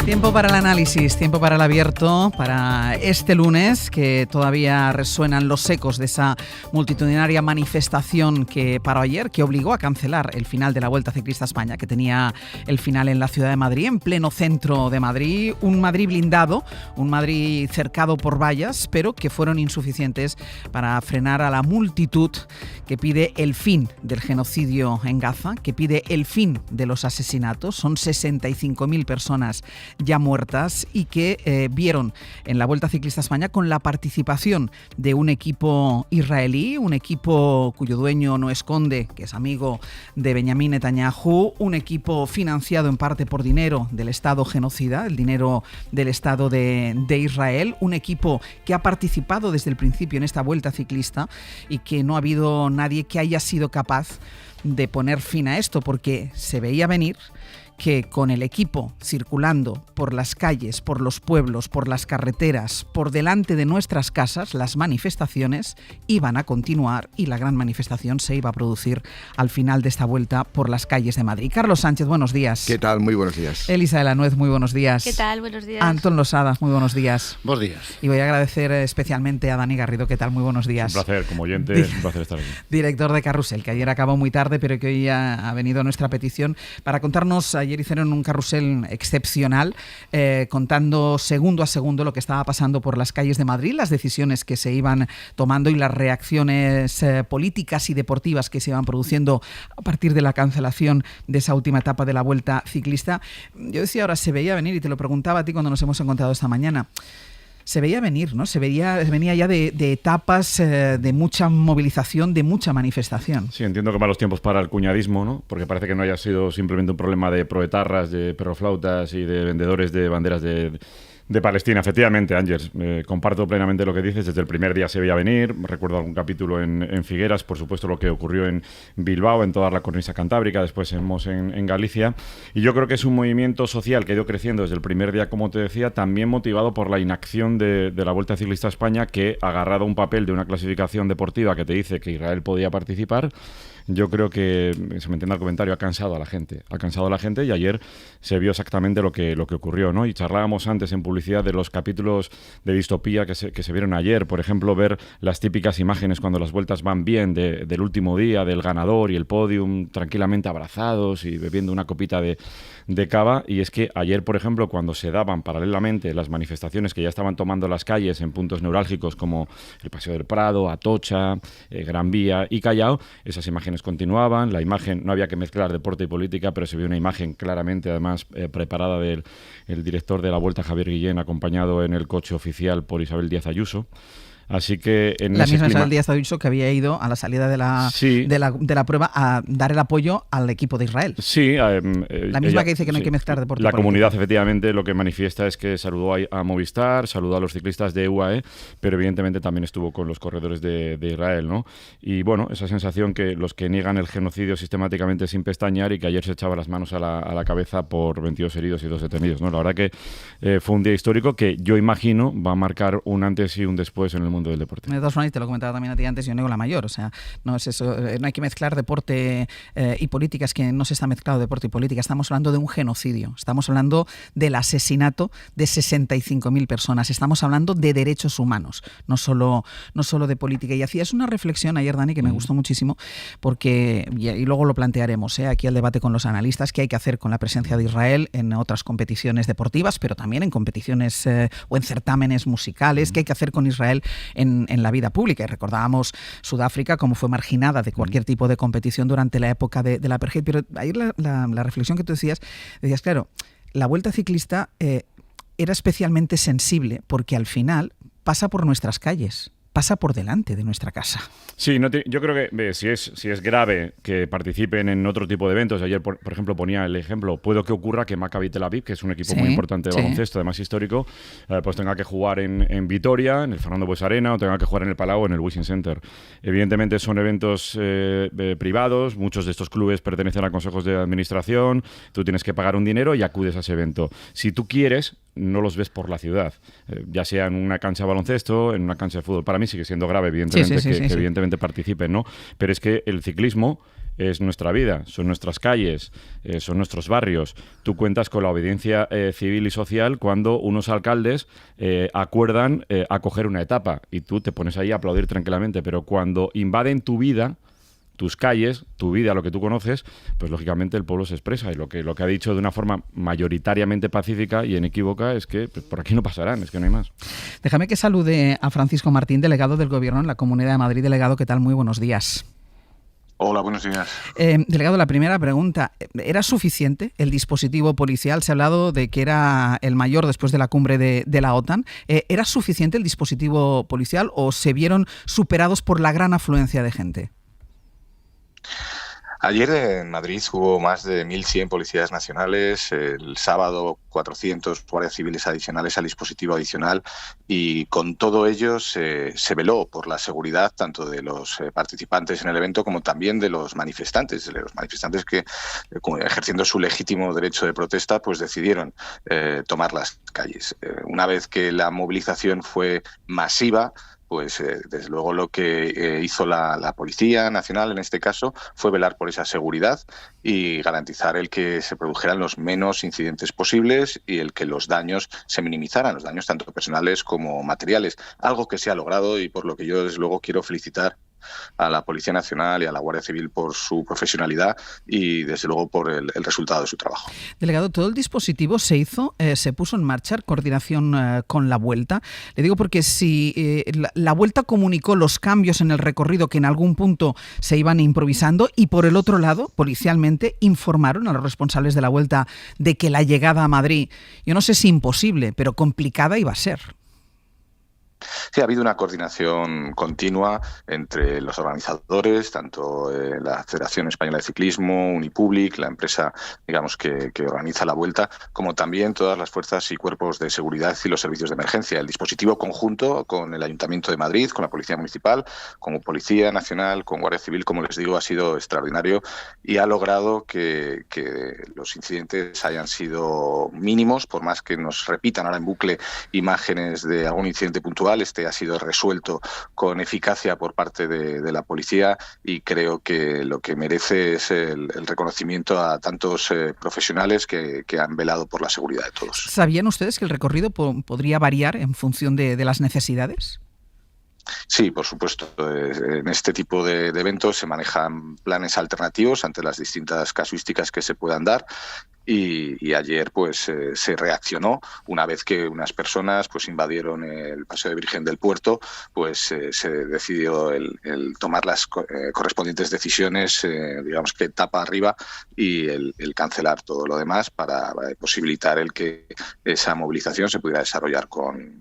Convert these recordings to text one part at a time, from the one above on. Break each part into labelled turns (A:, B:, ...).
A: Tiempo para el análisis, tiempo para el abierto, para este lunes, que todavía resuenan los ecos de esa multitudinaria manifestación que paró ayer, que obligó a cancelar el final de la Vuelta Ciclista a España, que tenía el final en la ciudad de Madrid, en pleno centro de Madrid, un Madrid blindado, un Madrid cercado por vallas, pero que fueron insuficientes para frenar a la multitud que pide el fin del genocidio en Gaza, que pide el fin de los asesinatos. Son 65.000 personas ya muertas y que vieron en la Vuelta Ciclista a España con la participación de un equipo israelí, un equipo cuyo dueño no esconde que es amigo de Benjamín Netanyahu, un equipo financiado en parte por dinero del Estado genocida, el dinero del Estado de Israel, un equipo que ha participado desde el principio en esta Vuelta Ciclista y que no ha habido nadie que haya sido capaz de poner fin a esto, porque se veía venir que con el equipo circulando por las calles, por los pueblos, por las carreteras, por delante de nuestras casas, las manifestaciones iban a continuar y la gran manifestación se iba a producir al final de esta vuelta por las calles de Madrid. Carlos Sánchez, buenos días.
B: ¿Qué tal? Muy buenos días.
A: Elisa de la Nuez, muy buenos días.
C: ¿Qué tal? Buenos días.
A: Antón Losada, muy buenos días.
D: Buenos días.
A: Y voy a agradecer especialmente a Dani Garrido. ¿Qué tal? Muy buenos días.
D: Un placer, como oyente, un placer estar aquí.
A: Director de Carrusel, que ayer acabó muy tarde, pero que hoy ha venido a nuestra petición para contarnos. Ayer hicieron un carrusel excepcional, contando segundo a segundo lo que estaba pasando por las calles de Madrid, las decisiones que se iban tomando y las reacciones políticas y deportivas que se iban produciendo a partir de la cancelación de esa última etapa de la Vuelta Ciclista. Yo decía, ahora se veía venir, y te lo preguntaba a ti cuando nos hemos encontrado esta mañana. Se veía venir, ¿no? Venía ya de etapas de mucha movilización, de mucha manifestación.
D: Sí, entiendo que malos tiempos para el cuñadismo, ¿no? Porque parece que no haya sido simplemente un problema de proetarras, de perroflautas y de vendedores de banderas de Palestina. Efectivamente, Ángels, comparto plenamente lo que dices. Desde el primer día se veía venir. Recuerdo algún capítulo en Figueras, por supuesto lo que ocurrió en Bilbao, en toda la cornisa cantábrica, después en Galicia. Y yo creo que es un movimiento social que ha ido creciendo desde el primer día, como te decía, también motivado por la inacción de la Vuelta Ciclista a España, que, agarrado a un papel de una clasificación deportiva que te dice que Israel podía participar, yo creo que, se me entiende el comentario, ha cansado a la gente. Ha cansado a la gente, y ayer se vio exactamente lo que ocurrió, ¿no? Y charlábamos antes en publicidad de los capítulos de distopía que se vieron ayer. Por ejemplo, ver las típicas imágenes cuando las vueltas van bien del último día, del ganador y el podium tranquilamente abrazados y bebiendo una copita de cava. Y es que ayer, por ejemplo, cuando se daban paralelamente las manifestaciones que ya estaban tomando las calles en puntos neurálgicos como el Paseo del Prado, Atocha, Gran Vía y Callao, esas imágenes continuaban. La imagen, no había que mezclar deporte y política, pero se vio una imagen claramente, además, preparada del director de la Vuelta, Javier Guillén, acompañado en el coche oficial por Isabel Díaz Ayuso. Así que en
A: la
D: ese
A: misma
D: clima...
A: Isabel Díaz Ayuso que había ido a la salida de la prueba a dar el apoyo al equipo de Israel.
D: Sí.
A: La misma que dice que no hay que mezclar deporte.
D: La comunidad, efectivamente, lo que manifiesta es que saludó a Movistar, saludó a los ciclistas de UAE, pero evidentemente también estuvo con los corredores de Israel, ¿no? Y bueno, esa sensación que los que niegan el genocidio sistemáticamente sin pestañear, y que ayer se echaba las manos a la cabeza por 22 heridos y 2 detenidos, ¿no? La verdad que fue un día histórico que yo imagino va a marcar un antes y un después en el mundo del deporte.
A: De todas formas, te lo comentaba también a ti antes, yo niego la mayor, o sea, no es eso, no hay que mezclar deporte y política, es que no se está mezclado deporte y política, estamos hablando de un genocidio, estamos hablando del asesinato de 65.000 personas, estamos hablando de derechos humanos, no solo de política. Y hacías una reflexión ayer, Dani, que me gustó muchísimo, porque, y luego lo plantearemos aquí al debate con los analistas, qué hay que hacer con la presencia de Israel en otras competiciones deportivas, pero también en competiciones o en certámenes musicales, qué hay que hacer con Israel en la vida pública. Y recordábamos Sudáfrica, cómo fue marginada de cualquier tipo de competición durante la época de la apartheid. Pero ayer la reflexión que tú decías, claro, la Vuelta Ciclista era especialmente sensible porque al final pasa por nuestras calles, pasa por delante de nuestra casa.
D: Sí, yo creo que si es grave que participen en otro tipo de eventos. Ayer, por ejemplo, ponía el ejemplo, puede que ocurra que Maccabi Tel Aviv, que es un equipo muy importante de baloncesto, además histórico, pues tenga que jugar en Vitoria, en el Fernando Bues Arena, o tenga que jugar en el Palau o en el Wishing Center. Evidentemente son eventos privados, muchos de estos clubes pertenecen a consejos de administración, tú tienes que pagar un dinero y acudes a ese evento. Si tú quieres, no los ves por la ciudad, ya sea en una cancha de baloncesto, en una cancha de fútbol. Para mí sigue siendo grave, evidentemente, que evidentemente participen, ¿no? Pero es que el ciclismo es nuestra vida, son nuestras calles, son nuestros barrios. Tú cuentas con la obediencia civil y social cuando unos alcaldes acuerdan acoger una etapa y tú te pones ahí a aplaudir tranquilamente, pero cuando invaden tu vida, tus calles, tu vida, lo que tú conoces, pues lógicamente el pueblo se expresa, y lo que ha dicho de una forma mayoritariamente pacífica y inequívoca es que pues, por aquí no pasarán, es que no hay más.
A: Déjame que salude a Francisco Martín, delegado del Gobierno en la Comunidad de Madrid. Delegado, ¿qué tal? Muy buenos días.
B: Hola, buenos días.
A: Delegado, la primera pregunta. ¿Era suficiente el dispositivo policial? Se ha hablado de que era el mayor después de la cumbre de la OTAN. ¿Era suficiente el dispositivo policial o se vieron superados por la gran afluencia de gente?
B: Ayer en Madrid hubo más de 1.100 policías nacionales, el sábado 400 guardias civiles adicionales al dispositivo adicional, y con todo ello se veló por la seguridad tanto de los participantes en el evento como también de los manifestantes que, ejerciendo su legítimo derecho de protesta, pues decidieron tomar las calles. Una vez que la movilización fue masiva, pues desde luego lo que hizo la Policía Nacional en este caso fue velar por esa seguridad y garantizar el que se produjeran los menos incidentes posibles y el que los daños se minimizaran, los daños tanto personales como materiales, algo que se ha logrado y por lo que yo desde luego quiero felicitar a la Policía Nacional y a la Guardia Civil por su profesionalidad y desde luego por el resultado de su trabajo.
A: Delegado, todo el dispositivo se puso en marcha en coordinación con la Vuelta. Le digo porque si la Vuelta comunicó los cambios en el recorrido que en algún punto se iban improvisando, y por el otro lado, policialmente, informaron a los responsables de la Vuelta de que la llegada a Madrid, yo no sé si imposible, pero complicada iba a ser.
B: Sí, ha habido una coordinación continua entre los organizadores, tanto la Federación Española de Ciclismo, Unipublic, la empresa, digamos, que organiza la Vuelta, como también todas las fuerzas y cuerpos de seguridad y los servicios de emergencia. El dispositivo conjunto con el Ayuntamiento de Madrid, con la Policía Municipal, como Policía Nacional, con Guardia Civil, como les digo, ha sido extraordinario y ha logrado que los incidentes hayan sido mínimos, por más que nos repitan ahora en bucle imágenes de algún incidente puntual. Este ha sido resuelto con eficacia por parte de la policía y creo que lo que merece es el reconocimiento a tantos profesionales que han velado por la seguridad de todos.
A: ¿Sabían ustedes que el recorrido podría variar en función de las necesidades?
B: Sí, por supuesto. En este tipo de eventos se manejan planes alternativos ante las distintas casuísticas que se puedan dar. Y ayer pues se reaccionó una vez que unas personas pues invadieron el Paseo de Virgen del Puerto, pues se decidió el tomar las correspondientes decisiones, digamos que tapa arriba, y el cancelar todo lo demás para posibilitar el que esa movilización se pudiera desarrollar con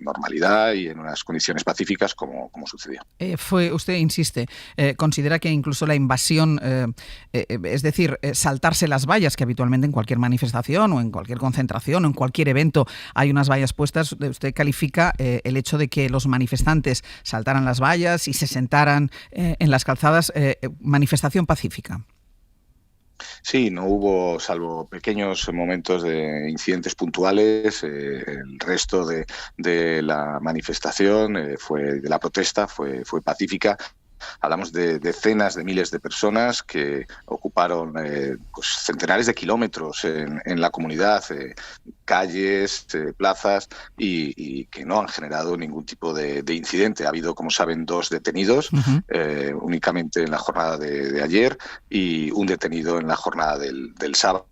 B: normalidad y en unas condiciones pacíficas como sucedió.
A: Usted insiste, considera que incluso la invasión, es decir, saltarse las vallas que habitualmente en cualquier manifestación o en cualquier concentración o en cualquier evento hay unas vallas puestas, usted califica el hecho de que los manifestantes saltaran las vallas y se sentaran en las calzadas, manifestación pacífica.
B: Sí, no hubo, salvo pequeños momentos de incidentes puntuales, el resto de la manifestación, de la protesta, fue pacífica. Hablamos de decenas de miles de personas que ocuparon pues centenares de kilómetros en la comunidad, calles, plazas, y que no han generado ningún tipo de incidente. Ha habido, como saben, 2 detenidos únicamente en la jornada de ayer y un detenido en la jornada del sábado.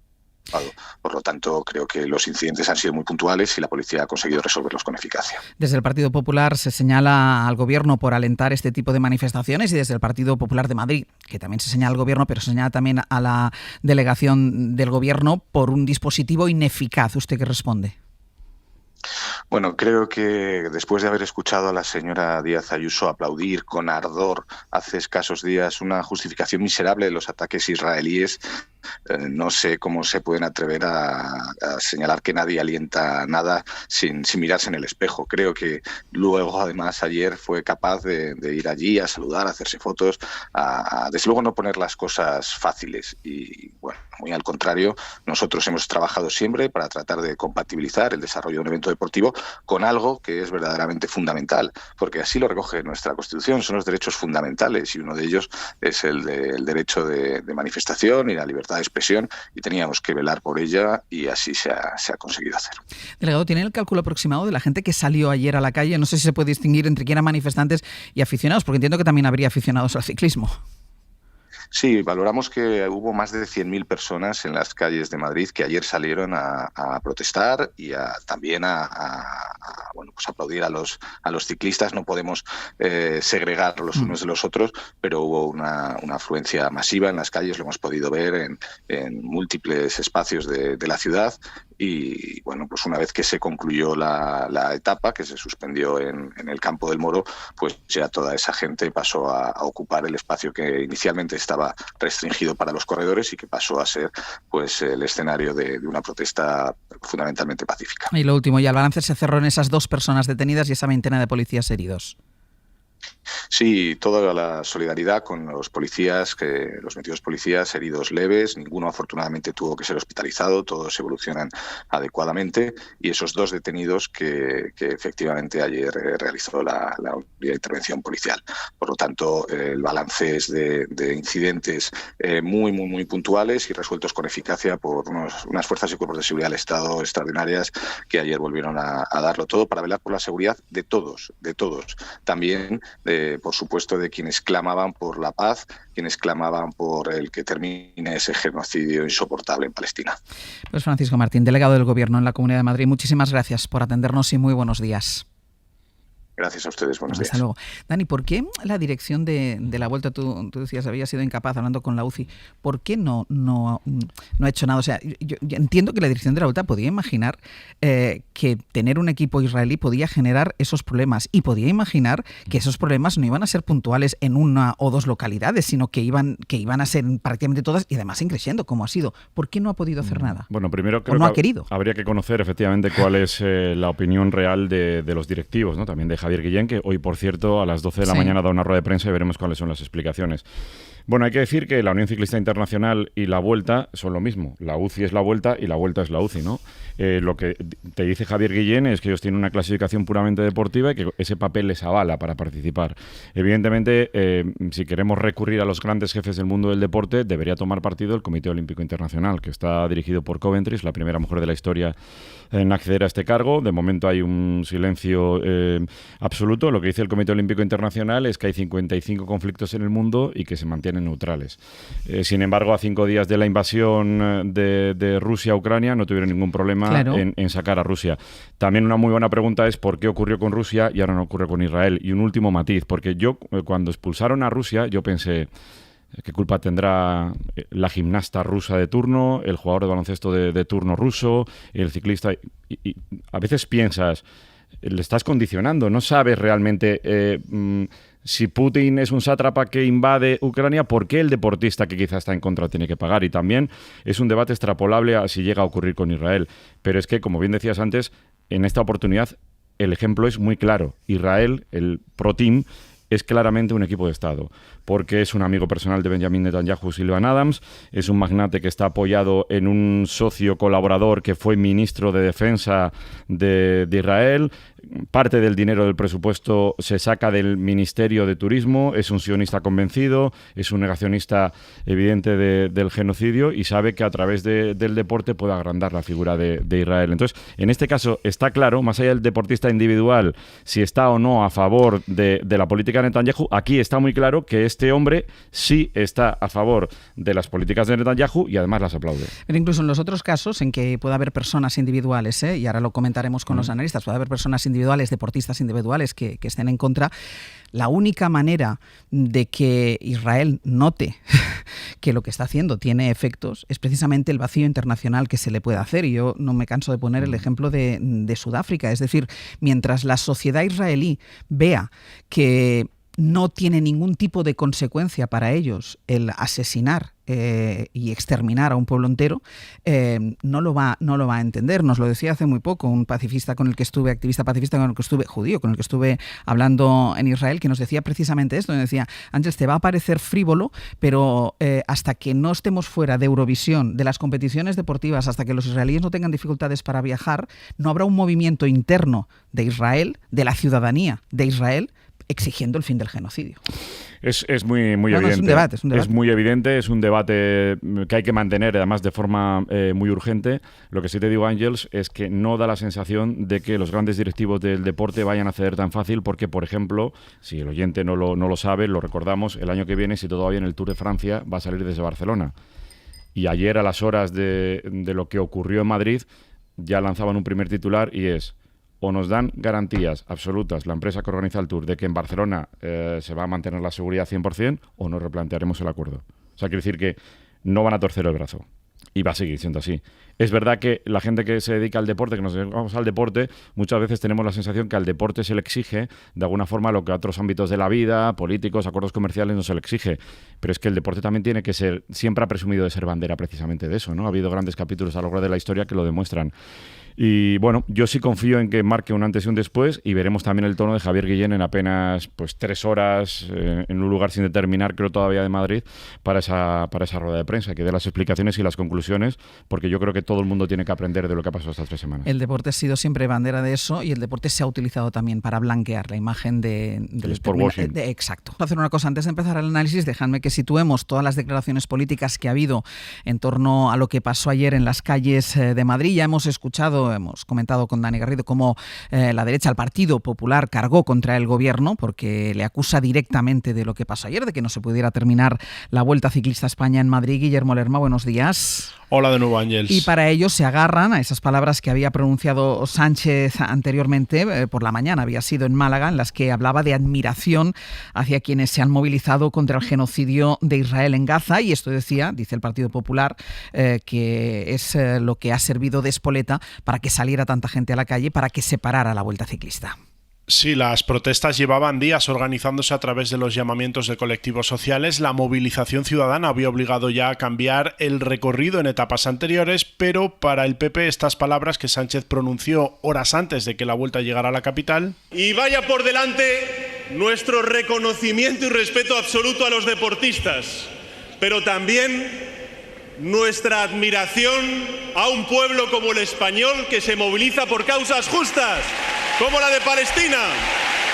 B: Por lo tanto, creo que los incidentes han sido muy puntuales y la policía ha conseguido resolverlos con eficacia.
A: Desde el Partido Popular se señala al Gobierno por alentar este tipo de manifestaciones, y desde el Partido Popular de Madrid, que también se señala al Gobierno, pero se señala también a la delegación del Gobierno por un dispositivo ineficaz. ¿Usted qué responde?
B: Bueno, creo que después de haber escuchado a la señora Díaz Ayuso aplaudir con ardor hace escasos días una justificación miserable de los ataques israelíes, no sé cómo se pueden atrever a señalar que nadie alienta nada sin mirarse en el espejo. Creo que luego, además, ayer fue capaz de ir allí a saludar, a hacerse fotos, desde luego no poner las cosas fáciles. Y bueno, muy al contrario, nosotros hemos trabajado siempre para tratar de compatibilizar el desarrollo de un evento deportivo con algo que es verdaderamente fundamental, porque así lo recoge nuestra Constitución, son los derechos fundamentales y uno de ellos es el derecho de manifestación y la libertad de expresión, y teníamos que velar por ella y así se ha conseguido hacer.
A: Delegado, ¿tiene el cálculo aproximado de la gente que salió ayer a la calle? No sé si se puede distinguir entre quién eran manifestantes y aficionados, porque entiendo que también habría aficionados al ciclismo.
B: Sí, valoramos que hubo más de 100.000 personas en las calles de Madrid que ayer salieron a protestar y también bueno, pues aplaudir a los ciclistas. No podemos segregar los unos de los otros, pero hubo una afluencia masiva en las calles, lo hemos podido ver en múltiples espacios de la ciudad. Y bueno, pues una vez que se concluyó la etapa, que se suspendió en el Campo del Moro, pues ya toda esa gente pasó a ocupar el espacio que inicialmente estaba restringido para los corredores y que pasó a ser pues el escenario de una protesta fundamentalmente pacífica.
A: Y lo último, ya el balance se cerró en esas 2 personas detenidas y esa veintena de policías heridos.
B: Sí, toda la solidaridad con los policías, los 22 policías heridos leves, ninguno afortunadamente tuvo que ser hospitalizado, todos evolucionan adecuadamente, y esos 2 detenidos que efectivamente ayer realizó la unidad de intervención policial. Por lo tanto, el balance es de incidentes muy puntuales y resueltos con eficacia por unas fuerzas y cuerpos de seguridad del Estado extraordinarias que ayer volvieron a darlo todo para velar por la seguridad de todos. También por supuesto, de quienes clamaban por la paz, quienes clamaban por el que termine ese genocidio insoportable en Palestina.
A: Pues Francisco Martín, delegado del Gobierno en la Comunidad de Madrid, muchísimas gracias por atendernos y muy buenos días.
B: Gracias a ustedes, buenos días.
A: Hasta luego. Dani, ¿por qué la dirección de la Vuelta, tú decías, había sido incapaz hablando con la UCI, ¿por qué no ha hecho nada? O sea, yo entiendo que la dirección de la Vuelta podía imaginar que tener un equipo israelí podía generar esos problemas, y podía imaginar que esos problemas no iban a ser puntuales en 1 o 2 localidades, sino que iban a ser prácticamente todas, y además creciendo, como ha sido. ¿Por qué no ha podido hacer nada?
D: Bueno, primero creo
A: ¿O no
D: que
A: ha querido?
D: Habría que conocer efectivamente cuál es la opinión real de los directivos, ¿no? También de Javier Guillén, que hoy, por cierto, a las 12 de la mañana da una rueda de prensa y veremos cuáles son las explicaciones. Bueno, hay que decir que la Unión Ciclista Internacional y la Vuelta son lo mismo. La UCI es la Vuelta y la Vuelta es la UCI, ¿no? Lo que te dice Javier Guillén es que ellos tienen una clasificación puramente deportiva y que ese papel les avala para participar. Evidentemente, si queremos recurrir a los grandes jefes del mundo del deporte, debería tomar partido el Comité Olímpico Internacional, que está dirigido por Coventry, es la primera mujer de la historia en acceder a este cargo. De momento hay un silencio absoluto. Lo que dice el Comité Olímpico Internacional es que hay 55 conflictos en el mundo y que se mantienen neutrales. Sin embargo, a 5 días de la invasión de Rusia a Ucrania no tuvieron ningún problema en sacar a Rusia. También una muy buena pregunta es por qué ocurrió con Rusia y ahora no ocurre con Israel. Y un último matiz, porque yo cuando expulsaron a Rusia, yo pensé, ¿qué culpa tendrá la gimnasta rusa de turno, el jugador de baloncesto de turno ruso, el ciclista? Y a veces piensas, le estás condicionando, no sabes realmente si Putin es un sátrapa que invade Ucrania, ¿por qué el deportista que quizás está en contra tiene que pagar? Y también es un debate extrapolable a si llega a ocurrir con Israel. Pero es que, como bien decías antes, en esta oportunidad el ejemplo es muy claro. Israel, el Pro Team, es claramente un equipo de Estado, porque es un amigo personal de Benjamin Netanyahu, Silvan Adams, es un magnate que está apoyado en un socio colaborador que fue ministro de Defensa de Israel. Parte del dinero del presupuesto se saca del Ministerio de Turismo, es un sionista convencido, es un negacionista evidente del genocidio y sabe que a través del deporte puede agrandar la figura de Israel. Entonces, en este caso está claro, más allá del deportista individual, si está o no a favor de la política de Netanyahu, aquí está muy claro que este hombre sí está a favor de las políticas de Netanyahu y además las aplaude.
A: Pero incluso en los otros casos en que pueda haber personas individuales, y ahora lo comentaremos con los analistas, puede haber personas individuales, deportistas individuales que estén en contra, la única manera de que Israel note que lo que está haciendo tiene efectos es precisamente el vacío internacional que se le puede hacer. Y yo no me canso de poner el ejemplo de Sudáfrica. Es decir, mientras la sociedad israelí vea que no tiene ningún tipo de consecuencia para ellos el asesinar y exterminar a un pueblo entero, no lo va a entender. Nos lo decía hace muy poco un pacifista con el que estuve, activista pacifista con el que estuve, judío, con el que estuve hablando en Israel, que nos decía precisamente esto. Nos decía: Ángels, te va a parecer frívolo, pero hasta que no estemos fuera de Eurovisión, de las competiciones deportivas, hasta que los israelíes no tengan dificultades para viajar, no habrá un movimiento interno de Israel, de la ciudadanía de Israel, exigiendo el fin del genocidio.
D: Es muy evidente.
A: Es un debate.
D: Es muy evidente, es un debate que hay que mantener, además de forma muy urgente. Lo que sí te digo, Ángels, es que no da la sensación de que los grandes directivos del deporte vayan a ceder tan fácil, porque, por ejemplo, si el oyente no lo sabe, lo recordamos, el año que viene, si todo va bien, el Tour de Francia va a salir desde Barcelona. Y ayer, a las horas de lo que ocurrió en Madrid, ya lanzaban un primer titular y es: o nos dan garantías absolutas, la empresa que organiza el Tour, de que en Barcelona se va a mantener la seguridad 100%, o nos replantearemos el acuerdo. O sea, quiere decir que no van a torcer el brazo. Y va a seguir siendo así. Es verdad que la gente que se dedica al deporte, que nos dedicamos al deporte, muchas veces tenemos la sensación que al deporte se le exige de alguna forma lo que a otros ámbitos de la vida, políticos, acuerdos comerciales, no se le exige. Pero es que el deporte también tiene que ser, siempre ha presumido de ser bandera precisamente de eso, ¿no? Ha habido grandes capítulos a lo largo de la historia que lo demuestran. Y bueno, yo sí confío en que marque un antes y un después, y veremos también el tono de Javier Guillén en apenas 3 horas en un lugar sin determinar, creo todavía, de Madrid, para esa rueda de prensa, que dé las explicaciones y las conclusiones, porque yo creo que todo el mundo tiene que aprender de lo que ha pasado estas 3 semanas.
A: El deporte ha sido siempre bandera de eso, y el deporte se ha utilizado también para blanquear la imagen del
D: sportwashing.
A: Exacto. Vamos a hacer una cosa antes de empezar el análisis. Dejadme que situemos todas las declaraciones políticas que ha habido en torno a lo que pasó ayer en las calles de Madrid. Ya hemos comentado con Dani Garrido cómo la derecha, el Partido Popular, cargó contra el gobierno porque le acusa directamente de lo que pasó ayer, de que no se pudiera terminar la Vuelta Ciclista a España en Madrid. Guillermo Lerma, buenos días.
C: Hola de nuevo, Ángels.
A: Y para ello se agarran a esas palabras que había pronunciado Sánchez anteriormente, por la mañana había sido en Málaga, en las que hablaba de admiración hacia quienes se han movilizado contra el genocidio de Israel en Gaza, y esto dice el Partido Popular, que es lo que ha servido de espoleta para que saliera tanta gente a la calle, para que se parara la Vuelta Ciclista.
C: Sí, las protestas llevaban días organizándose a través de los llamamientos de colectivos sociales. La movilización ciudadana había obligado ya a cambiar el recorrido en etapas anteriores, pero para el PP estas palabras que Sánchez pronunció horas antes de que la Vuelta llegara a la capital.
E: Y vaya por delante nuestro reconocimiento y respeto absoluto a los deportistas, pero también nuestra admiración a un pueblo como el español que se moviliza por causas justas, como la de Palestina.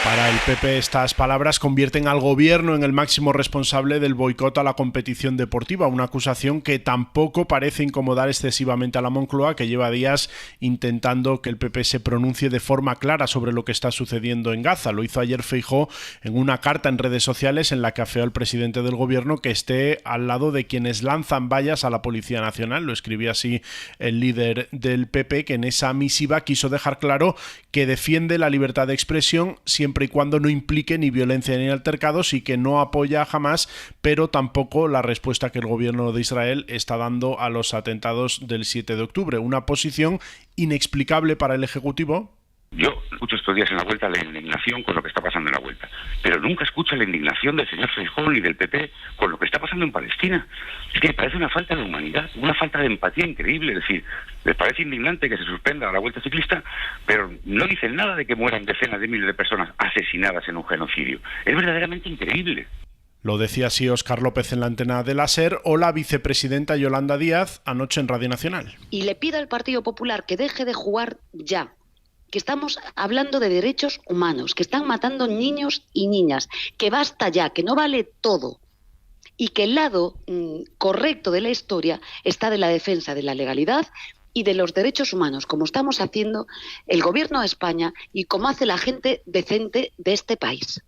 C: Para el PP estas palabras convierten al gobierno en el máximo responsable del boicot a la competición deportiva, una acusación que tampoco parece incomodar excesivamente a la Moncloa, que lleva días intentando que el PP se pronuncie de forma clara sobre lo que está sucediendo en Gaza. Lo hizo ayer Feijóo en una carta en redes sociales en la que afeó al presidente del gobierno que esté al lado de quienes lanzan vallas a la Policía Nacional. Lo escribía así el líder del PP, que en esa misiva quiso dejar claro que defiende la libertad de expresión siempre y cuando no implique ni violencia ni altercados, y que no apoya jamás, pero tampoco la respuesta que el gobierno de Israel está dando a los atentados del 7 de octubre. Una posición inexplicable para el Ejecutivo.
F: Yo escucho estos días en la Vuelta la indignación con lo que está pasando en la Vuelta, pero nunca escucho la indignación del señor Feijóo ni del PP con lo que está pasando en Palestina. Es que me parece una falta de humanidad, una falta de empatía increíble. Es decir, les parece indignante que se suspenda la Vuelta Ciclista, pero no dicen nada de que mueran decenas de miles de personas asesinadas en un genocidio. Es verdaderamente increíble.
C: Lo decía así Óscar López en la antena de la SER o la vicepresidenta Yolanda Díaz anoche en Radio Nacional.
G: Y le pido al Partido Popular que deje de jugar ya, que estamos hablando de derechos humanos, que están matando niños y niñas, que basta ya, que no vale todo, y que el lado correcto de la historia está de la defensa de la legalidad y de los derechos humanos, como estamos haciendo el Gobierno de España y como hace la gente decente de este país.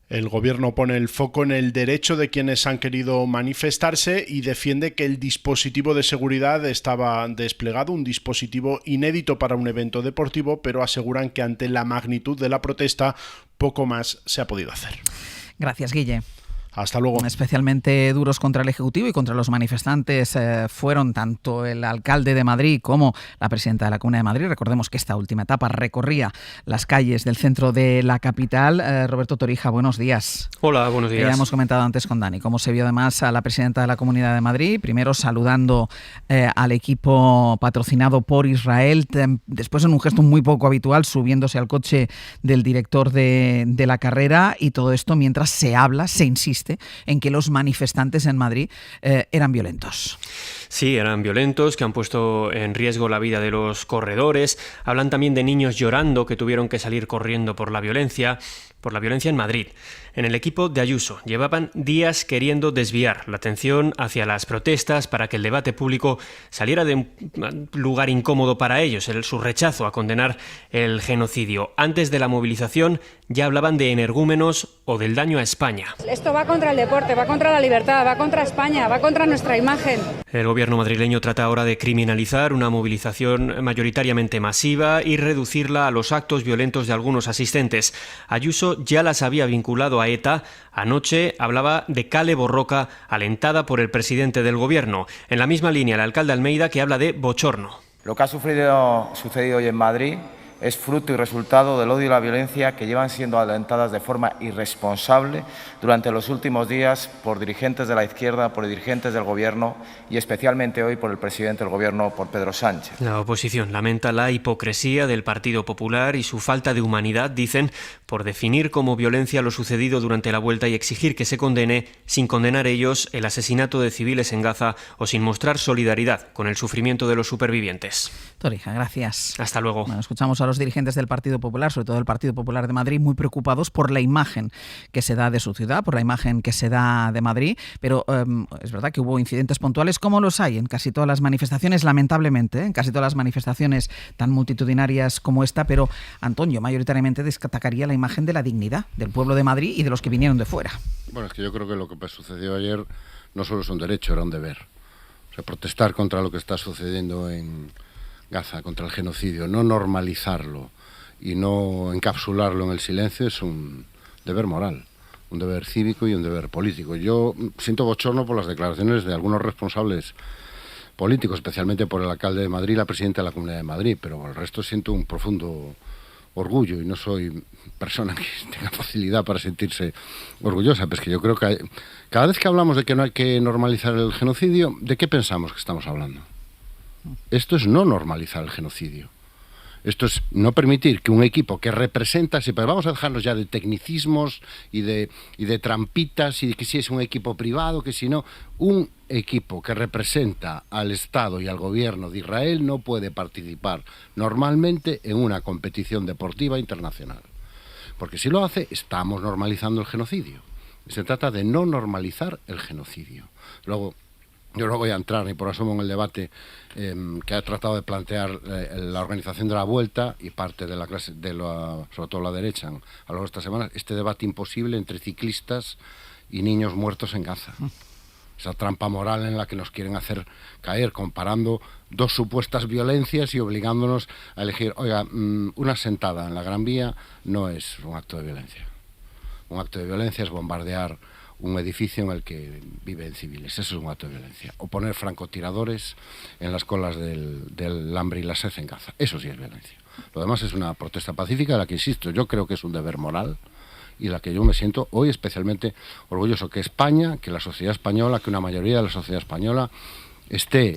C: El gobierno pone el foco en el derecho de quienes han querido manifestarse y defiende que el dispositivo de seguridad estaba desplegado, un dispositivo inédito para un evento deportivo, pero aseguran que ante la magnitud de la protesta poco más se ha podido hacer.
A: Gracias, Guille.
C: Hasta luego.
A: Especialmente duros contra el Ejecutivo y contra los manifestantes fueron tanto el alcalde de Madrid como la presidenta de la Comunidad de Madrid. Recordemos que esta última etapa recorría las calles del centro de la capital. Roberto Torija, buenos días.
H: Hola, buenos días.
A: Ya hemos comentado antes con Dani cómo se vio además a la presidenta de la Comunidad de Madrid, primero saludando al equipo patrocinado por Israel, después en un gesto muy poco habitual subiéndose al coche del director de la carrera, y todo esto mientras se insiste en que los manifestantes en Madrid eran violentos.
H: Sí, eran violentos, que han puesto en riesgo la vida de los corredores. Hablan también de niños llorando que tuvieron que salir corriendo por la violencia en Madrid. En el equipo de Ayuso llevaban días queriendo desviar la atención hacia las protestas para que el debate público saliera de un lugar incómodo para ellos, su rechazo a condenar el genocidio. Antes de la movilización ya hablaban de energúmenos o del daño a España.
I: Esto va contra el deporte, va contra la libertad, va contra España, va contra nuestra imagen.
H: El gobierno madrileño trata ahora de criminalizar una movilización mayoritariamente masiva y reducirla a los actos violentos de algunos asistentes. Ayuso ya las había vinculado a ETA. Anoche hablaba de Kale Borroka, alentada por el presidente del gobierno. En la misma línea, el alcalde Almeida, que habla de bochorno.
J: Lo que ha sucedido hoy en Madrid es fruto y resultado del odio y la violencia que llevan siendo alentadas de forma irresponsable durante los últimos días por dirigentes de la izquierda, por dirigentes del Gobierno y especialmente hoy por el presidente del Gobierno, por Pedro Sánchez.
H: La oposición lamenta la hipocresía del Partido Popular y su falta de humanidad, dicen, por definir como violencia lo sucedido durante la vuelta y exigir que se condene, sin condenar ellos, el asesinato de civiles en Gaza o sin mostrar solidaridad con el sufrimiento de los supervivientes.
A: Torija, gracias.
H: Hasta luego.
A: Bueno, escuchamos a los dirigentes del Partido Popular, sobre todo del Partido Popular de Madrid, muy preocupados por la imagen que se da de su ciudad, por la imagen que se da de Madrid, pero es verdad que hubo incidentes puntuales como los hay en casi todas las manifestaciones, lamentablemente, en casi todas las manifestaciones tan multitudinarias como esta, pero Antonio mayoritariamente destacaría la imagen de la dignidad del pueblo de Madrid y de los que vinieron de fuera.
K: Bueno, es que yo creo que lo que sucedió ayer no solo es un derecho, era un deber. O sea, protestar contra lo que está sucediendo en Gaza, contra el genocidio, no normalizarlo y no encapsularlo en el silencio es un deber moral, un deber cívico y un deber político. Yo siento bochorno por las declaraciones de algunos responsables políticos, especialmente por el alcalde de Madrid y la presidenta de la Comunidad de Madrid, pero por el resto siento un profundo orgullo y no soy persona que tenga facilidad para sentirse orgullosa, pero es que yo creo que cada vez que hablamos de que no hay que normalizar el genocidio, ¿de qué pensamos que estamos hablando? Esto es no normalizar el genocidio. Esto es no permitir que un equipo que representa, pero vamos a dejarnos ya de tecnicismos y de trampitas y de que si es un equipo privado, que si no, un equipo que representa al Estado y al gobierno de Israel no puede participar normalmente en una competición deportiva internacional. Porque si lo hace, estamos normalizando el genocidio. Se trata de no normalizar el genocidio. Luego, yo no voy a entrar ni por asomo en el debate que ha tratado de plantear la organización de la Vuelta y parte de la clase, sobre todo la derecha, a lo largo de estas semanas, este debate imposible entre ciclistas y niños muertos en Gaza. Esa trampa moral en la que nos quieren hacer caer, comparando dos supuestas violencias y obligándonos a elegir, oiga, una sentada en la Gran Vía no es un acto de violencia. Un acto de violencia es bombardear un edificio en el que viven civiles. Eso es un acto de violencia. O poner francotiradores en las colas del hambre y la sed en Gaza. Eso sí es violencia. Lo demás es una protesta pacífica de la que, insisto, yo creo que es un deber moral y la que yo me siento hoy especialmente orgulloso que España, que la sociedad española, que una mayoría de la sociedad española esté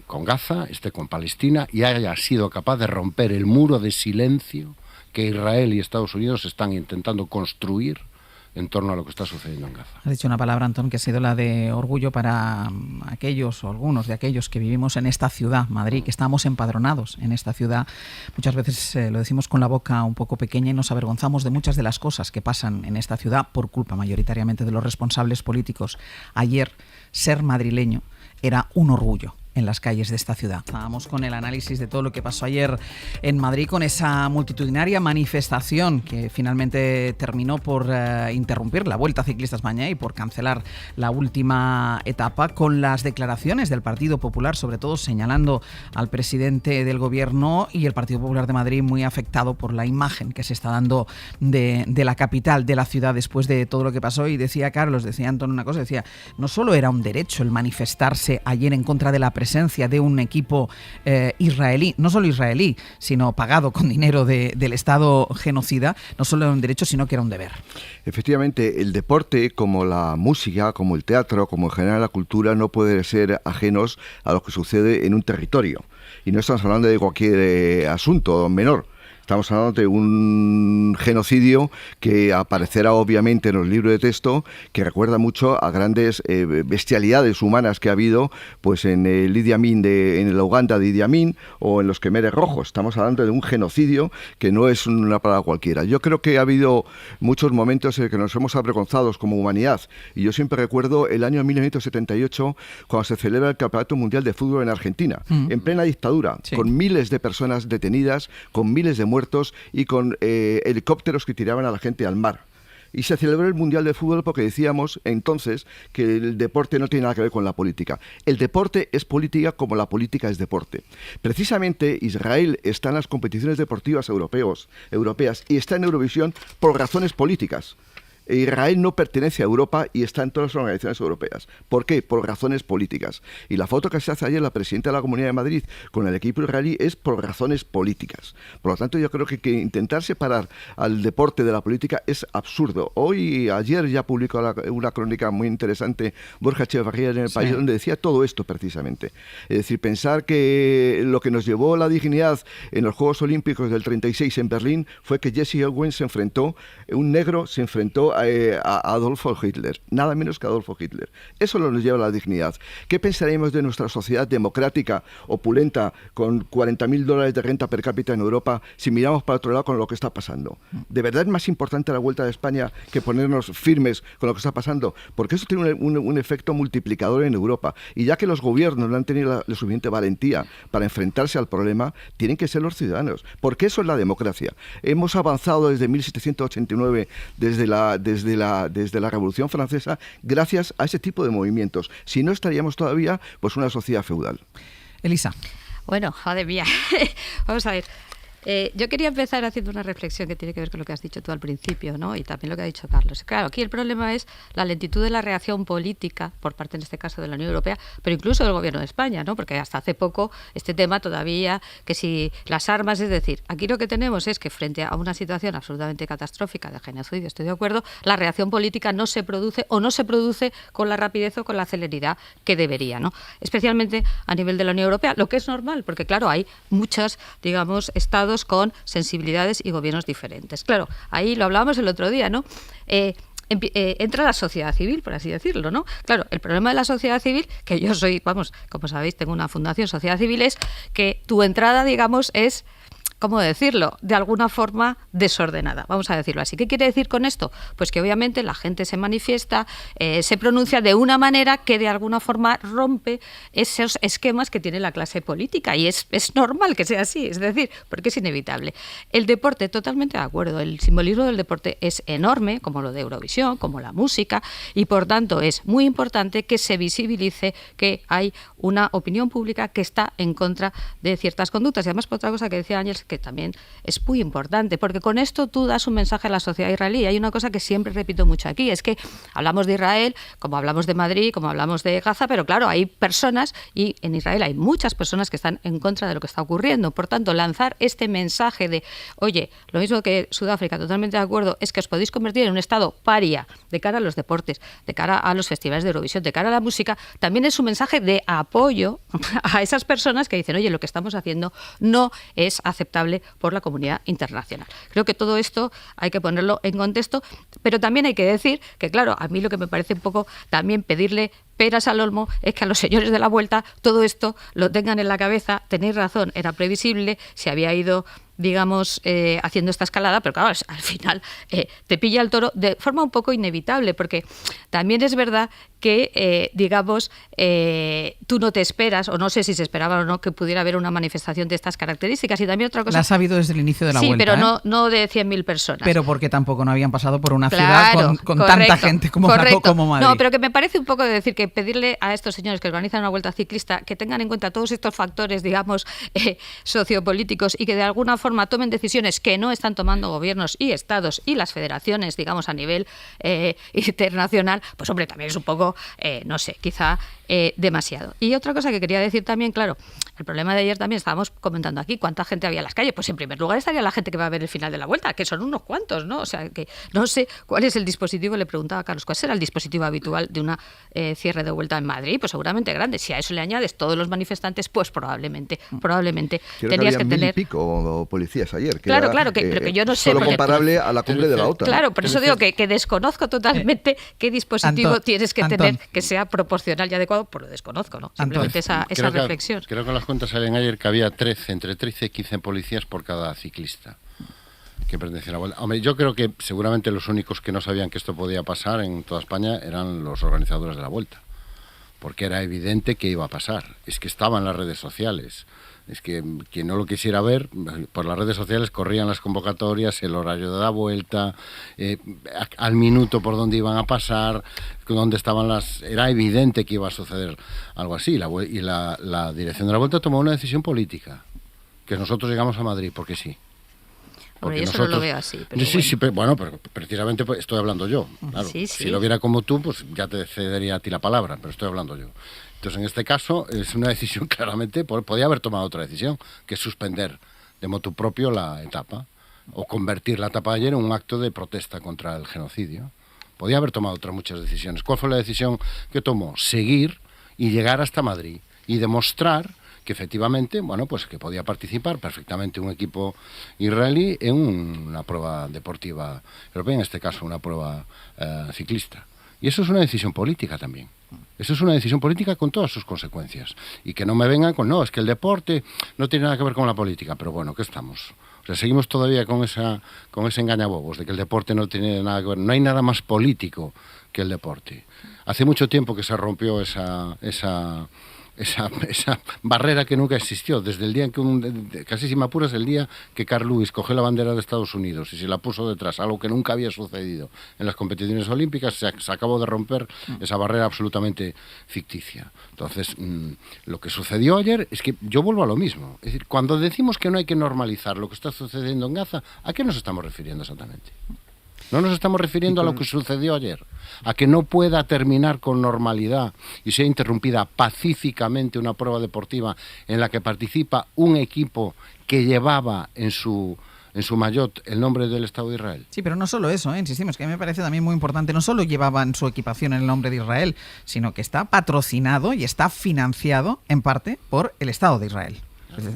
K: con Gaza, esté con Palestina y haya sido capaz de romper el muro de silencio que Israel y Estados Unidos están intentando construir en torno a lo que está sucediendo en Gaza.
A: Has dicho una palabra, Antón, que ha sido la de orgullo para aquellos o algunos de aquellos que vivimos en esta ciudad, Madrid, que estamos empadronados en esta ciudad. Muchas veces lo decimos con la boca un poco pequeña y nos avergonzamos de muchas de las cosas que pasan en esta ciudad por culpa mayoritariamente de los responsables políticos. Ayer, ser madrileño era un orgullo en las calles de esta ciudad. Estábamos con el análisis de todo lo que pasó ayer en Madrid con esa multitudinaria manifestación que finalmente terminó por interrumpir la Vuelta a Ciclistas España y por cancelar la última etapa, con las declaraciones del Partido Popular, sobre todo señalando al presidente del Gobierno, y el Partido Popular de Madrid muy afectado por la imagen que se está dando de la capital, de la ciudad, después de todo lo que pasó. Y decía Carlos, decía Antón una cosa, decía, no solo era un derecho el manifestarse ayer en contra de la presencia de un equipo israelí, no solo israelí, sino pagado con dinero del Estado genocida, no solo era un derecho, sino que era un deber.
L: Efectivamente, el deporte, como la música, como el teatro, como en general la cultura, no puede ser ajenos a lo que sucede en un territorio. Y no estamos hablando de cualquier asunto menor. Estamos hablando de un genocidio que aparecerá obviamente en los libros de texto, que recuerda mucho a grandes bestialidades humanas que ha habido pues en el Idi Amin en la Uganda de Idi Amin o en los Khmeres Rojos. Estamos hablando de un genocidio que no es una palabra cualquiera. Yo creo que ha habido muchos momentos en que nos hemos avergonzado como humanidad, y yo siempre recuerdo el año 1978 cuando se celebra el Campeonato Mundial de Fútbol en Argentina, en plena dictadura, sí, con miles de personas detenidas, con miles de muertos y con helicópteros que tiraban a la gente al mar. Y se celebró el Mundial de Fútbol porque decíamos entonces que el deporte no tiene nada que ver con la política. El deporte es política como la política es deporte. Precisamente Israel está en las competiciones deportivas europeas y está en Eurovisión por razones políticas. Israel no pertenece a Europa y está en todas las organizaciones europeas. ¿Por qué? Por razones políticas. Y la foto que se hace ayer la presidenta de la Comunidad de Madrid con el equipo israelí es por razones políticas. Por lo tanto, yo creo que intentar separar al deporte de la política es absurdo. Ayer ya publicó una crónica muy interesante Borja Echevarría en El País, donde decía todo esto precisamente. Es decir, pensar que lo que nos llevó la dignidad en los Juegos Olímpicos del 36 en Berlín fue que Jesse Owens un negro se enfrentó a Adolfo Hitler, nada menos que Adolfo Hitler. Eso nos lleva a la dignidad. ¿Qué pensaríamos de nuestra sociedad democrática, opulenta, con $40.000 de renta per cápita en Europa, si miramos para otro lado con lo que está pasando? ¿De verdad es más importante la Vuelta de España que ponernos firmes con lo que está pasando? Porque eso tiene un efecto multiplicador en Europa. Y ya que los gobiernos no han tenido la suficiente valentía para enfrentarse al problema, tienen que ser los ciudadanos. Porque eso es la democracia. Hemos avanzado desde 1789, desde la Revolución Francesa, gracias a ese tipo de movimientos. Si no, estaríamos todavía pues una sociedad feudal.
A: Elisa.
M: Bueno, madre mía. Vamos a ver. Yo quería empezar haciendo una reflexión que tiene que ver con lo que has dicho tú al principio, ¿no? Y también lo que ha dicho Carlos. Claro, aquí el problema es la lentitud de la reacción política por parte, en este caso, de la Unión Europea, pero incluso del Gobierno de España, ¿no? Porque hasta hace poco este tema todavía, que si las armas, es decir, aquí lo que tenemos es que frente a una situación absolutamente catastrófica de genocidio, estoy de acuerdo, la reacción política no se produce o no se produce con la rapidez o con la celeridad que debería, ¿no? Especialmente a nivel de la Unión Europea, lo que es normal, porque claro, hay muchos, digamos, estados con sensibilidades y gobiernos diferentes. Claro, ahí lo hablábamos el otro día, ¿no? Entra la sociedad civil, por así decirlo, ¿no? Claro, el problema de la sociedad civil, que yo soy, vamos, como sabéis, tengo una fundación Sociedad Civil, es que tu entrada, digamos, es... ¿cómo decirlo?, de alguna forma desordenada, vamos a decirlo así. ¿Qué quiere decir con esto? Pues que obviamente la gente se manifiesta, se pronuncia de una manera que de alguna forma rompe esos esquemas que tiene la clase política, y es normal que sea así, es decir, porque es inevitable. El deporte, totalmente de acuerdo, el simbolismo del deporte es enorme, como lo de Eurovisión, como la música, y por tanto es muy importante que se visibilice que hay una opinión pública que está en contra de ciertas conductas. Y además, por otra cosa que decía Ángel, que también es muy importante, porque con esto tú das un mensaje a la sociedad israelí. Hay una cosa que siempre repito mucho aquí, es que hablamos de Israel, como hablamos de Madrid, como hablamos de Gaza, pero claro, hay personas, y en Israel hay muchas personas que están en contra de lo que está ocurriendo. Por tanto, lanzar este mensaje de, oye, lo mismo que Sudáfrica, totalmente de acuerdo, es que os podéis convertir en un estado paria de cara a los deportes, de cara a los festivales de Eurovisión, de cara a la música, también es un mensaje de apoyo a esas personas que dicen, oye, lo que estamos haciendo no es aceptable por la comunidad internacional. Creo que todo esto hay que ponerlo en contexto, pero también hay que decir que, claro, a mí lo que me parece un poco también pedirle peras al olmo es que a los señores de la Vuelta todo esto lo tengan en la cabeza. Tenéis razón, era previsible, se había ido digamos, haciendo esta escalada, pero claro, al final te pilla el toro de forma un poco inevitable, porque también es verdad que, digamos, tú no te esperas, o no sé si se esperaba o no, que pudiera haber una manifestación de estas características. Y también otra cosa...
A: La has sabido desde el inicio de la vuelta.
M: Sí, pero no de 100.000 personas.
A: Pero porque tampoco no habían pasado por una
M: claro,
A: ciudad con
M: correcto,
A: tanta gente como Madrid.
M: No, pero que me parece un poco de decir que pedirle a estos señores que organizan una vuelta ciclista que tengan en cuenta todos estos factores, digamos, sociopolíticos, y que de alguna forma tomen decisiones que no están tomando gobiernos y estados y las federaciones, digamos, a nivel internacional, pues hombre, también es un poco, no sé, quizá demasiado. Y otra cosa que quería decir también, claro, el problema de ayer también estábamos comentando aquí, ¿cuánta gente había en las calles? Pues en primer lugar estaría la gente que va a ver el final de la vuelta, que son unos cuantos, ¿no? O sea, que no sé cuál es el dispositivo, le preguntaba a Carlos, ¿cuál será el dispositivo habitual de una cierre de vuelta en Madrid? Pues seguramente grande. Si a eso le añades todos los manifestantes, pues probablemente tenías que tener...
L: 1000 y pico policías ayer. Que
M: claro,
L: era,
M: pero que yo no sé...
L: Solo comparable a la cumbre de la OTAN.
M: Claro, por eso digo que desconozco totalmente qué dispositivo tienes que tener que sea proporcional y adecuado, pues lo desconozco, ¿no? Simplemente esa reflexión.
K: Creo que las cuentas salían ayer que había entre 13 y 15 policías por cada ciclista que pertenecía a la vuelta. Hombre, yo creo que seguramente los únicos que no sabían que esto podía pasar en toda España eran los organizadores de la vuelta, porque era evidente que iba a pasar. Es que estaba en las redes sociales. Es que quien no lo quisiera ver, por las redes sociales corrían las convocatorias, el horario de la vuelta, al minuto por dónde iban a pasar, dónde estaban las... Era evidente que iba a suceder algo así. Y la dirección de la vuelta tomó una decisión política, que nosotros llegamos a Madrid porque sí.
M: Hombre, yo nosotros... solo lo veo así. Pero
K: sí, bueno, pero precisamente estoy hablando yo. Claro. Sí. Si lo viera como tú, pues ya te cedería a ti la palabra, pero estoy hablando yo. Entonces, en este caso, es una decisión claramente, podía haber tomado otra decisión, que es suspender de motu propio la etapa, o convertir la etapa de ayer en un acto de protesta contra el genocidio. Podía haber tomado otras muchas decisiones. ¿Cuál fue la decisión que tomó? Seguir y llegar hasta Madrid y demostrar que efectivamente, bueno, pues que podía participar perfectamente un equipo israelí en una prueba deportiva europea, en este caso una prueba ciclista. Y eso es una decisión política también. Eso es una decisión política con todas sus consecuencias. Y que no me vengan con, no, es que el deporte no tiene nada que ver con la política. Pero bueno, ¿qué estamos? O sea, seguimos todavía con ese engañabobos de que el deporte no tiene nada que ver. No hay nada más político que el deporte. Hace mucho tiempo que se rompió esa barrera que nunca existió, desde el día en que, casi si me apuras, el día que Carl Lewis cogió la bandera de Estados Unidos y se la puso detrás, algo que nunca había sucedido en las competiciones olímpicas, se acabó de romper esa barrera absolutamente ficticia. Entonces, lo que sucedió ayer es que yo vuelvo a lo mismo. Es decir, cuando decimos que no hay que normalizar lo que está sucediendo en Gaza, ¿a qué nos estamos refiriendo exactamente? No nos estamos refiriendo a lo que sucedió ayer, a que no pueda terminar con normalidad y sea interrumpida pacíficamente una prueba deportiva en la que participa un equipo que llevaba en su maillot el nombre del Estado de Israel.
A: Sí, pero no solo eso, insistimos, que a mí me parece también muy importante, no solo llevaba en su equipación el nombre de Israel, sino que está patrocinado y está financiado en parte por el Estado de Israel.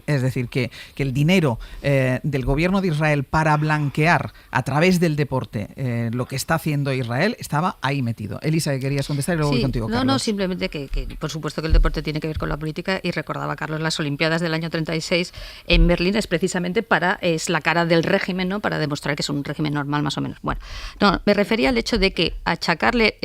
A: Es decir, que el dinero del gobierno de Israel para blanquear a través del deporte lo que está haciendo Israel estaba ahí metido. Elisa, ¿qué querías contestar? Y luego voy contigo, Carlos.
M: No, simplemente que por supuesto que el deporte tiene que ver con la política, y recordaba, Carlos, las Olimpiadas del año 36 en Berlín es precisamente es la cara del régimen, ¿no? Para demostrar que es un régimen normal, más o menos. Bueno, no, me refería al hecho de que achacarle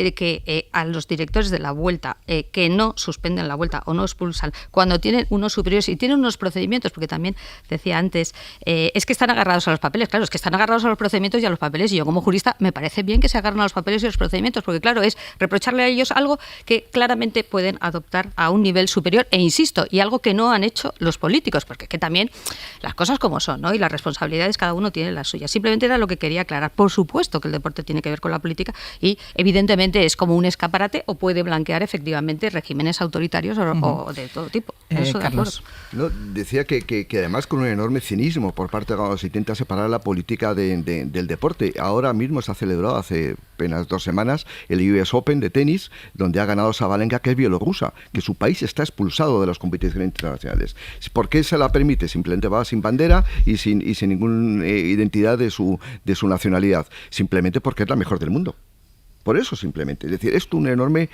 M: a los directores de la Vuelta que no suspenden la Vuelta o no expulsan cuando tienen unos superiores y tienen unos procedimientos, porque también decía antes, es que están agarrados a los papeles. Claro, es que están agarrados a los procedimientos y a los papeles, y yo como jurista me parece bien que se agarren a los papeles y a los procedimientos, porque claro, es reprocharle a ellos algo que claramente pueden adoptar a un nivel superior, e insisto, y algo que no han hecho los políticos, porque que también las cosas como son, ¿no? Y las responsabilidades cada uno tiene las suyas. Simplemente era lo que quería aclarar. Por supuesto que el deporte tiene que ver con la política y evidentemente es como un escaparate o puede blanquear efectivamente regímenes autoritarios o de todo tipo. Eso,
A: Carlos.
L: No, decía que además con un enorme cinismo por parte de cuando se intenta separar la política del deporte. Ahora mismo se ha celebrado hace apenas 2 semanas el US Open de tenis, donde ha ganado Sabalenka, que es bielorrusa, que su país está expulsado de las competiciones internacionales. ¿Por qué se la permite? Simplemente va sin bandera y sin ninguna identidad de su nacionalidad. Simplemente porque es la mejor del mundo. Por eso simplemente. Es decir, esto un enorme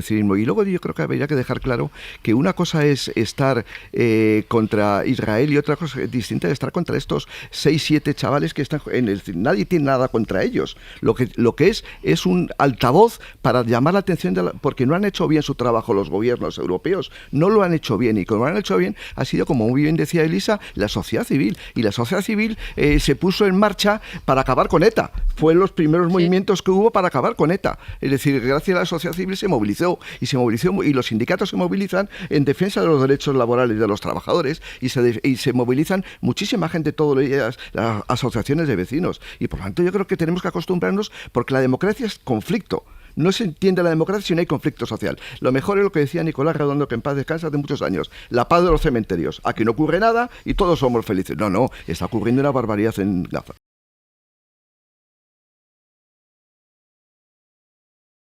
L: cinismo. Y luego yo creo que habría que dejar claro que una cosa es estar contra Israel y otra cosa distinta es estar contra estos 6-7 chavales que están... nadie tiene nada contra ellos. Lo que es un altavoz para llamar la atención, porque no han hecho bien su trabajo los gobiernos europeos. No lo han hecho bien. Y como lo han hecho bien, ha sido, como muy bien decía Elisa, la sociedad civil. Y la sociedad civil se puso en marcha para acabar con ETA. Fue los primeros movimientos que hubo para acabar con ETA. Es decir, gracias a la sociedad civil se movilizó y los sindicatos se movilizan en defensa de los derechos laborales de los trabajadores y se movilizan muchísima gente todos los días, las asociaciones de vecinos. Y por lo tanto yo creo que tenemos que acostumbrarnos, porque la democracia es conflicto. No se entiende la democracia si no hay conflicto social. Lo mejor es lo que decía Nicolás Redondo, que en paz descansa, hace muchos años: la paz de los cementerios. Aquí no ocurre nada y todos somos felices. No, está ocurriendo una barbaridad en Gaza.